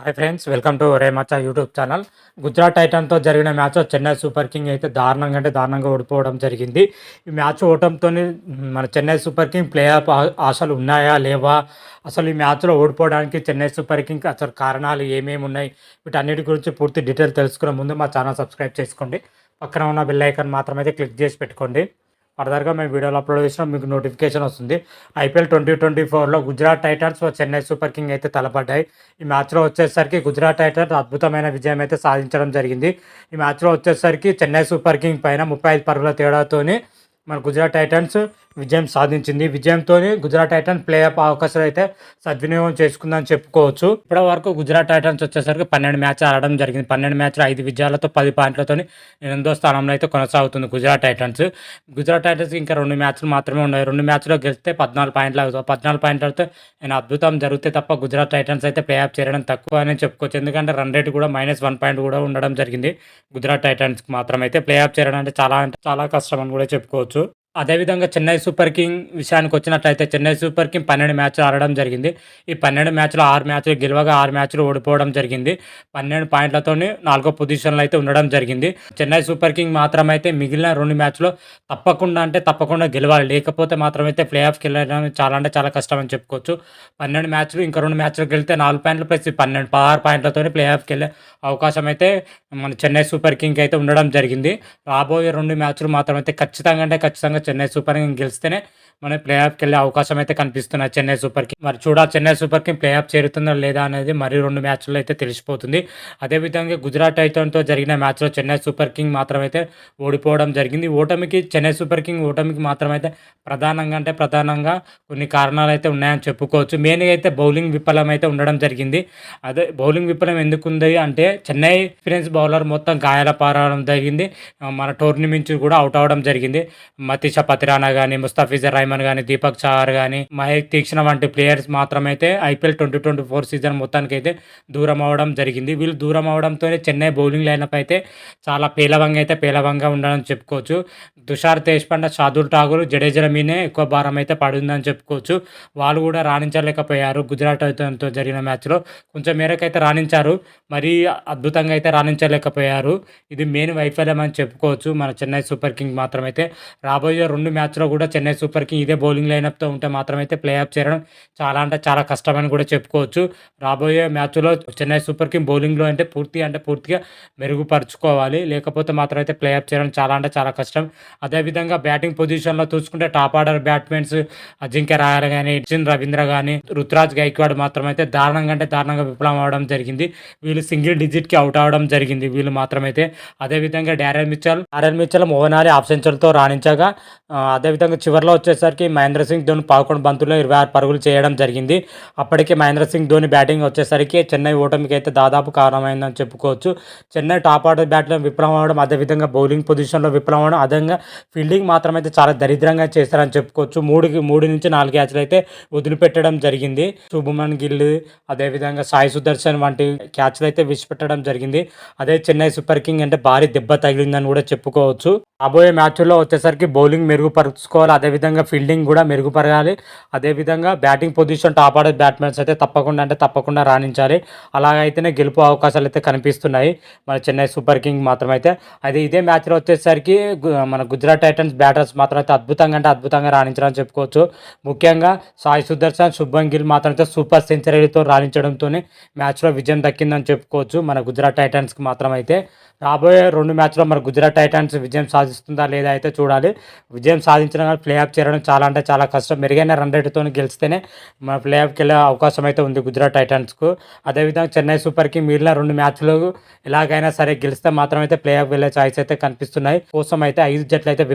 Hi friends, welcome to ఒరే మచ్చా YouTube channel. Gujarat టైటన్తో జరిగిన మ్యాచ్లో చెన్నై సూపర్ కింగ్ అయితే దారుణంగా అంటే దారుణంగా ఓడిపోవడం జరిగింది. ఈ మ్యాచ్ ఓటంతో మన Chennai Super King play of ఆశలు ఉన్నాయా లేవా, అసలు ఈ మ్యాచ్లో ఓడిపోవడానికి చెన్నై సూపర్ కింగ్ అసలు కారణాలు ఏమేమి ఉన్నాయి, వీటన్నిటి గురించి పూర్తి డీటెయిల్ తెలుసుకునే ముందు మా ఛానల్ సబ్స్క్రైబ్ చేసుకోండి. పక్కన ఉన్న బెల్ ఐకాన్ మాత్రమైతే క్లిక్ చేసి పెట్టుకోండి. ఫర్దర్గా మేము వీడియోలు అప్లోడ్ చేసినా మీకు నోటిఫికేషన్ వస్తుంది. ఐపీఎల్ 2024లో Gujarat Titans Chennai Super King అయితే తలపడ్డాయి. ఈ మ్యాచ్లో వచ్చేసరికి గుజరాత్ టైటన్స్ అద్భుతమైన విజయం అయితే సాధించడం జరిగింది. ఈ మ్యాచ్లో వచ్చేసరికి చెన్నై సూపర్ కింగ్ పైన 35 పరుగుల తేడాతోని మన గుజరాత్ టైటన్స్ విజయం సాధించింది. విజయంతో గుజరాత్ టైటన్స్ ప్లే ఆఫ్ అవకాశాలు అయితే సద్వినియోగం చేసుకుందని చెప్పుకోవచ్చు. ఇప్పటి వరకు గుజరాత్ టైటన్స్ వచ్చేసరికి 12 మ్యాచ్లు ఆడడం జరిగింది. 12 మ్యాచ్లు 5 విజయాలతో 10 పాయింట్లతో 8వ స్థానంలో అయితే కొనసాగుతుంది గుజరాత్ టైటన్స్. గుజరాత్ టైటన్స్ ఇంకా 2 మ్యాచ్లు మాత్రమే ఉన్నాయి. 2 మ్యాచ్లో గెలిస్తే 14 పాయింట్లు అవుతాయి. 14 పాయింట్లతో నేను అద్భుతం జరిగితే తప్ప గుజరాత్ టైటన్స్ అయితే ప్లే ఆఫ్ చేరడం తక్కువ అని చెప్పుకోవచ్చు. ఎందుకంటే రన్ రేట్ కూడా -1 పాయింట్ కూడా ఉండడం జరిగింది. గుజరాత్ టైటన్స్కి మాత్రం అయితే ప్లే ఆఫ్ చేరడం అంటే చాలా కష్టం అని కూడా చెప్పుకోవచ్చు. అదేవిధంగా చెన్నై సూపర్ కింగ్ విషయానికి వచ్చినట్లయితే చెన్నై సూపర్ కింగ్ 12 మ్యాచ్లు ఆడడం జరిగింది. ఈ 12 మ్యాచ్లో 6 మ్యాచ్లు గెలవగా 6 మ్యాచ్లు ఓడిపోవడం జరిగింది. 12 పాయింట్లతో 4వ పొజిషన్లో అయితే ఉండడం జరిగింది. చెన్నై సూపర్ కింగ్ మాత్రం అయితే మిగిలిన 2 మ్యాచ్లో తప్పకుండా గెలవాలి, లేకపోతే మాత్రమైతే ప్లే ఆఫ్కి వెళ్ళడం చాలా కష్టం అని చెప్పుకోవచ్చు. 12 మ్యాచ్లు ఇంకా 2 మ్యాచ్లు గెలితే 4 పాయింట్లు ప్లస్ 16 పాయింట్లతో ప్లే ఆఫ్కి వెళ్ళే అవకాశం అయితే మన చెన్నై సూపర్ కింగ్ అయితే ఉండడం జరిగింది. రాబోయే 2 మ్యాచ్లు మాత్రం అయితే ఖచ్చితంగా చెన్నై సూపర్ కింగ్ గెలిస్తేనే మన ప్లే ఆఫ్కి వెళ్ళే అవకాశం అయితే కనిపిస్తున్నాయి చెన్నై సూపర్ కింగ్. మరి Chennai Super King playoff చేరుతుందా లేదా అనేది మరి 2 మ్యాచ్ల్లో అయితే తెలిసిపోతుంది. అదేవిధంగా గుజరాత్ టైటన్తో జరిగిన మ్యాచ్లో చెన్నై సూపర్ కింగ్ మాత్రమైతే ఓడిపోవడం జరిగింది. చెన్నై సూపర్ కింగ్ ఓటమికి మాత్రమైతే ప్రధానంగా కొన్ని కారణాలు అయితే ఉన్నాయని చెప్పుకోవచ్చు. మెయిన్గా అయితే బౌలింగ్ విఫలం అయితే ఉండడం జరిగింది. అదే బౌలింగ్ విఫలం ఎందుకు ఉంది అంటే చెన్నై ఎక్స్పీరియన్స్ బౌలర్ మొత్తం గాయాల పారడం జరిగింది. మన టోర్నీ నుంచి కూడా అవుట్ అవడం జరిగింది. మతీషా పతిరానా కానీ, ముస్తఫిజర్ రైమన్ కానీ, దీపక్ చాహర్ కానీ, మహేష్ తీక్షణ వంటి ప్లేయర్స్ మాత్రమైతే ఐపీఎల్ 2024 సీజన్ మొత్తానికి అయితే దూరం అవడం జరిగింది. వీళ్ళు దూరం అవడంతోనే చెన్నై బౌలింగ్ లైనప్ అయితే చాలా పేలవంగా ఉండడం చెప్పుకోవచ్చు. తుషార్ దేశ్పాండే, శార్దూల్ ఠాకూర్, జడేజా మీనే ఎక్కువ భారం అయితే పడిందని చెప్పుకోవచ్చు. వాళ్ళు కూడా రాణించలేకపోయారు. గుజరాత్ టైటన్తో జరిగిన మ్యాచ్లో కొంచెం మేరకైతే రాణించారు, మరీ అద్భుతంగా అయితే రాణించలేకపోయారు. ఇది మెయిన్ వైఫల్యం అని చెప్పుకోవచ్చు మన చెన్నై సూపర్ కింగ్ మాత్రమైతే. రాబోయే 2 మ్యాచ్లో కూడా చెన్నై సూపర్ కింగ్ ఇదే బౌలింగ్ లైనప్తో ఉంటే మాత్రమైతే ప్లే ఆఫ్ చేరడం చాలా కష్టమని కూడా చెప్పుకోవచ్చు. రాబోయే మ్యాచ్లో చెన్నై సూపర్ కింగ్ బౌలింగ్లో పూర్తిగా మెరుగుపరుచుకోవాలి, లేకపోతే మాత్రం అయితే ప్లే ఆఫ్ చేయడం చాలా కష్టం. అదేవిధంగా బ్యాటింగ్ పొజిషన్లో చూసుకుంటే top order batsmen Ajinkya Rahane కానీ, సచిన్ రవీంద్ర కానీ, రుతురాజ్ గైక్వాడ్ మాత్రం అయితే దారుణంగా విఫలం అవడం జరిగింది. వీళ్ళు సింగిల్ డిజిట్కి అవుట్ అవడం జరిగింది వీళ్ళు మాత్రమైతే. అదేవిధంగా Darren Mitchell Mohan Ali half సెంచరీతో రాణించగా, అదేవిధంగా చివరిలో వచ్చేసరికి మహేంద్ర సింగ్ ధోని 11 బంతుల్లో 26 పరుగులు చేయడం జరిగింది. అప్పటికే మహేంద్ర సింగ్ ధోని బ్యాటింగ్ వచ్చేసరికి చెన్నై ఓటమికి అయితే దాదాపు కారణమైందని చెప్పుకోవచ్చు. చెన్నై టాప్ ఆర్డర్ బ్యాట్లో విఫలం అవడం, అదేవిధంగా బౌలింగ్ పొజిషన్లో విఫలం అవడం, అదేవిధంగా ఫీల్డింగ్ మాత్రమైతే చాలా దరిద్రంగా చేస్తారని చెప్పుకోవచ్చు. 3 నుంచి 4 క్యాచ్లు అయితే వదిలిపెట్టడం జరిగింది. శుభమన్ గిల్, అదేవిధంగా సాయి సుదర్శన్ వంటి క్యాచ్లు అయితే విడిచిపెట్టడం జరిగింది. అదే చెన్నై సూపర్ కింగ్ అంటే భారీ దెబ్బ తగిలిందని కూడా చెప్పుకోవచ్చు. రాబోయే మ్యాచ్ల్లో వచ్చేసరికి బౌలింగ్ మెరుగుపరుచుకోవాలి, అదేవిధంగా ఫీల్డింగ్ కూడా మెరుగుపరగాలి, అదేవిధంగా batting position top order batsmen అయితే తప్పకుండా రాణించాలి. అలాగైతేనే గెలుపు అవకాశాలు అయితే కనిపిస్తున్నాయి మన చెన్నై సూపర్ కింగ్ మాత్రమైతే. ఇదే మ్యాచ్లో వచ్చేసరికి మన గుజరాత్ టైటన్స్ బ్యాటర్స్ మాత్రం అయితే అద్భుతంగా రాణించారని చెప్పుకోవచ్చు. ముఖ్యంగా సాయి సుదర్శన్, శుభ్మన్ గిల్ మాత్రమైతే సూపర్ సెంచరీలతో రాణించడంతోనే మ్యాచ్లో విజయం దక్కిందని చెప్పుకోవచ్చు మన గుజరాత్ టైటన్స్కి మాత్రమైతే. రాబోయే 2 మ్యాచ్లో మరి గుజరాత్ టైటన్స్ విజయం సాధిస్తుందా లేదా అయితే చూడాలి. విజయం సాధించడం ప్లే ఆఫ్ చేరడం చాలా కష్టం. మెరుగైన రన్ రేటుతో గెలిస్తేనే మన ప్లే ఆఫ్కి వెళ్ళే అవకాశం అయితే ఉంది గుజరాత్ టైటన్స్కు. అదేవిధంగా చెన్నై సూపర్ కింగ్ మిగిలిన 2 మ్యాచ్లు ఎలాగైనా సరే గెలిస్తే మాత్రమైతే ప్లే ఆఫ్ వెళ్ళే ఛాయిస్ అయితే కనిపిస్తున్నాయి. కోసం అయితే 5 జట్లు అయితే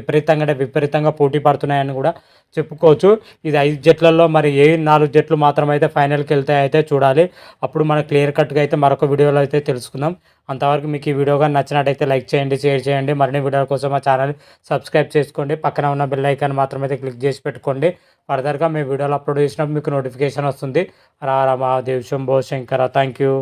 విపరీతంగా పోటీ పడుతున్నాయని కూడా చెప్పుకోవచ్చు. ఇది 5 జట్లలో మరి ఏ 4 జట్లు మాత్రమైతే ఫైనల్కి వెళ్తాయి అయితే చూడాలి. అప్పుడు మన క్లియర్ కట్గా అయితే మరొక వీడియోలో అయితే తెలుసుకుందాం. అంతవరకు మీకు ఈ వీడియో కానీ నచ్చినట్టయితే లైక్ చేయండి, షేర్ చేయండి. మరిన్ని వీడియోల కోసం మా ఛానల్ సబ్స్క్రైబ్ చేసుకోండి. పక్కన ఉన్న బెల్ ఐకాన్ మాత్రమైతే క్లిక్ చేసి పెట్టుకోండి. ఫర్దర్గా మేము వీడియోలు అప్లోడ్ చేసినప్పుడు మీకు నోటిఫికేషన్ వస్తుంది. రామ దేవ్ శంభో శంకర. Thank you.